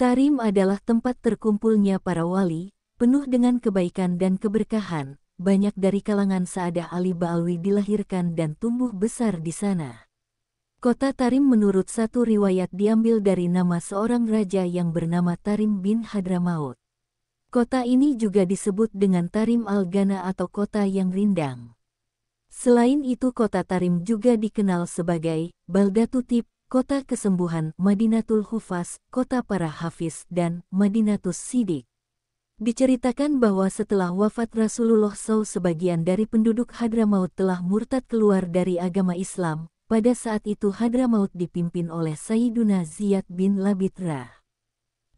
Tarim adalah tempat terkumpulnya para wali, penuh dengan kebaikan dan keberkahan. Banyak dari kalangan Sa'adah Ali Ba'alwi dilahirkan dan tumbuh besar di sana. Kota Tarim menurut satu riwayat diambil dari nama seorang raja yang bernama Tarim bin Hadramaut. Kota ini juga disebut dengan Tarim al-Ghana atau kota yang rindang. Selain itu kota Tarim juga dikenal sebagai Baldatutib, kota kesembuhan, Madinatul Hufaz, kota para hafiz, dan Madinatus Sidik. Diceritakan bahwa setelah wafat Rasulullah SAW sebagian dari penduduk Hadramaut telah murtad keluar dari agama Islam. Pada saat itu Hadramaut dipimpin oleh Sayyiduna Ziyad bin Labitra.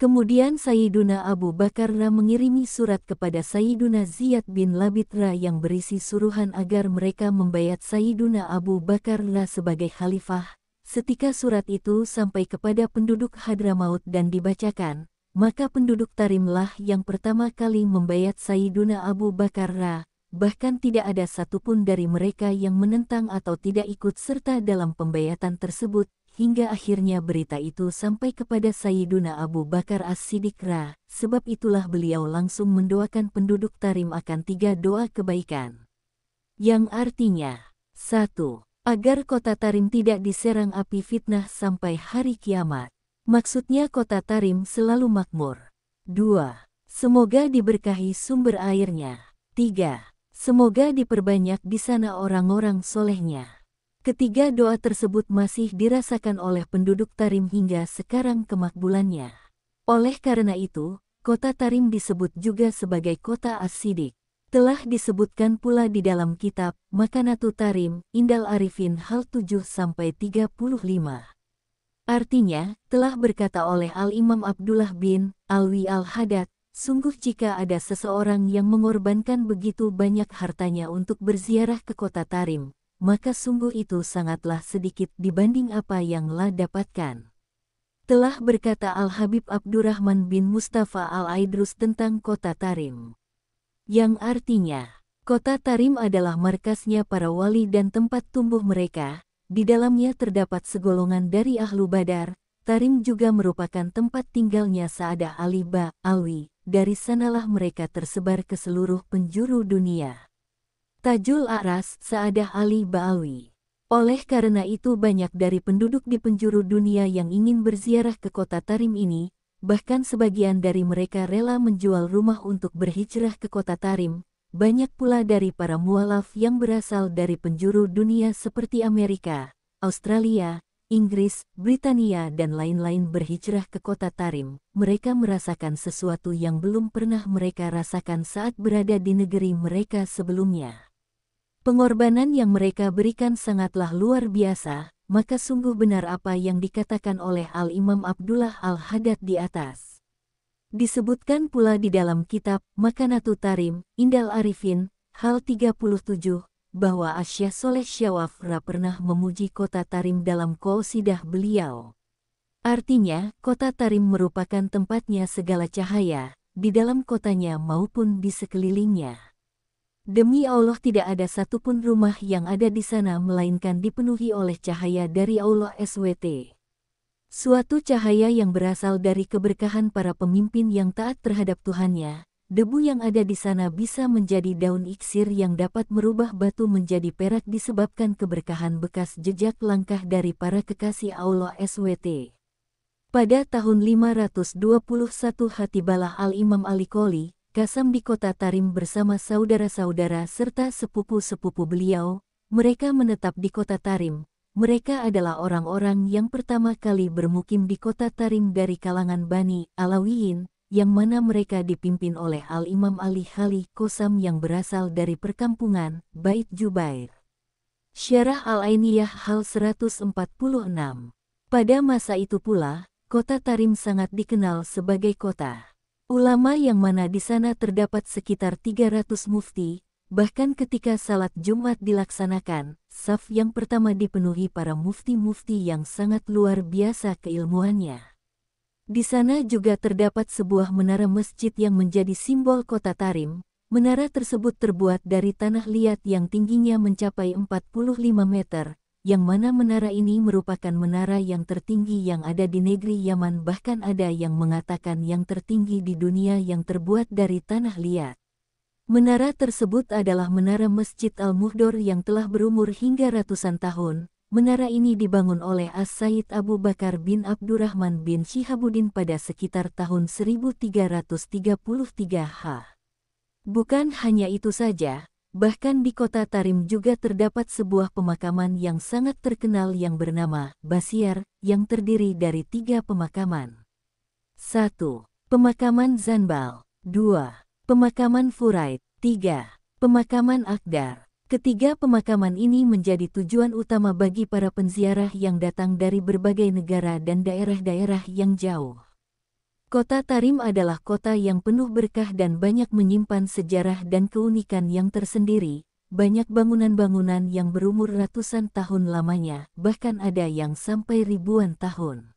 Kemudian Sayyiduna Abu Bakar mengirimi surat kepada Sayyiduna Ziyad bin Labitra yang berisi suruhan agar mereka membayat Sayyiduna Abu Bakar sebagai khalifah. Setika surat itu sampai kepada penduduk Hadramaut dan dibacakan, maka penduduk Tarimlah yang pertama kali membayat Sayyiduna Abu Bakar. Bahkan tidak ada satupun dari mereka yang menentang atau tidak ikut serta dalam pembayatan tersebut, hingga akhirnya berita itu sampai kepada Sayyiduna Abu Bakar As-Siddiq. Sebab itulah beliau langsung mendoakan penduduk Tarim akan 3 doa kebaikan. Yang artinya, 1. Agar kota Tarim tidak diserang api fitnah sampai hari kiamat. Maksudnya kota Tarim selalu makmur. 2. Semoga diberkahi sumber airnya. 3. Semoga diperbanyak di sana orang-orang solehnya. Ketiga doa tersebut masih dirasakan oleh penduduk Tarim hingga sekarang kemakbulannya. Oleh karena itu, kota Tarim disebut juga sebagai kota As-Siddiq. Telah disebutkan pula di dalam kitab Makanatu Tarim, Indal Arifin hal 7-35. Artinya, telah berkata oleh Al-Imam Abdullah bin Alwi Al-Haddad, sungguh jika ada seseorang yang mengorbankan begitu banyak hartanya untuk berziarah ke kota Tarim, maka sungguh itu sangatlah sedikit dibanding apa yang lah dapatkan. Telah berkata Al-Habib Abdurrahman bin Mustafa Al-Aidrus tentang kota Tarim. Yang artinya, kota Tarim adalah markasnya para wali dan tempat tumbuh mereka. Di dalamnya terdapat segolongan dari Ahlu Badar. Tarim juga merupakan tempat tinggalnya Sa'adah Ali Ba'alwi. Dari sanalah mereka tersebar ke seluruh penjuru dunia. Tajul A'ras, Sa'adah Ali Ba'alwi. Oleh karena itu banyak dari penduduk di penjuru dunia yang ingin berziarah ke kota Tarim ini. Bahkan sebagian dari mereka rela menjual rumah untuk berhijrah ke kota Tarim. Banyak pula dari para mualaf yang berasal dari penjuru dunia seperti Amerika, Australia, Inggris, Britania dan lain-lain berhijrah ke kota Tarim. Mereka merasakan sesuatu yang belum pernah mereka rasakan saat berada di negeri mereka sebelumnya. Pengorbanan yang mereka berikan sangatlah luar biasa. Maka sungguh benar apa yang dikatakan oleh Al-Imam Abdullah Al-Haddad di atas. Disebutkan pula di dalam kitab Makanatu Tarim, Indal Arifin, hal 37, bahwa Asy'ah Soleh Syawaf pernah memuji kota Tarim dalam qasidah beliau. Artinya, kota Tarim merupakan tempatnya segala cahaya, di dalam kotanya maupun di sekelilingnya. Demi Allah tidak ada satupun rumah yang ada di sana melainkan dipenuhi oleh cahaya dari Allah SWT. Suatu cahaya yang berasal dari keberkahan para pemimpin yang taat terhadap Tuhannya. Debu yang ada di sana bisa menjadi daun iksir yang dapat merubah batu menjadi perak disebabkan keberkahan bekas jejak langkah dari para kekasih Allah SWT. Pada tahun 521 tibalah Al-Imam Ali Qoli Kasam di kota Tarim bersama saudara-saudara serta sepupu-sepupu beliau. Mereka menetap di kota Tarim. Mereka adalah orang-orang yang pertama kali bermukim di kota Tarim dari kalangan Bani Alawiyin, yang mana mereka dipimpin oleh Al-Imam Ali Khali Qasam yang berasal dari perkampungan Bait Jubair. Syarah Al-Ainiyah hal 146. Pada masa itu pula, kota Tarim sangat dikenal sebagai kota ulama yang mana di sana terdapat sekitar 300 mufti. Bahkan ketika salat Jumat dilaksanakan, saf yang pertama dipenuhi para mufti-mufti yang sangat luar biasa keilmuannya. Di sana juga terdapat sebuah menara masjid yang menjadi simbol kota Tarim. Menara tersebut terbuat dari tanah liat yang tingginya mencapai 45 meter. yang mana menara ini merupakan menara yang tertinggi yang ada di negeri Yaman, bahkan ada yang mengatakan yang tertinggi di dunia yang terbuat dari tanah liat. Menara tersebut adalah menara Masjid Al-Muhdor yang telah berumur hingga ratusan tahun. Menara ini dibangun oleh As-Sayyid Abu Bakar bin Abdurrahman bin Shihabuddin pada sekitar tahun 1333 H. Bukan hanya itu saja, bahkan di kota Tarim juga terdapat sebuah pemakaman yang sangat terkenal yang bernama Basyar, yang terdiri dari 3 pemakaman. 1. Pemakaman Zanbal. 2. Pemakaman Furaid. 3. Pemakaman Akdar. Ketiga pemakaman ini menjadi tujuan utama bagi para penziarah yang datang dari berbagai negara dan daerah-daerah yang jauh. Kota Tarim adalah kota yang penuh berkah dan banyak menyimpan sejarah dan keunikan yang tersendiri. Banyak bangunan-bangunan yang berumur ratusan tahun lamanya, bahkan ada yang sampai ribuan tahun.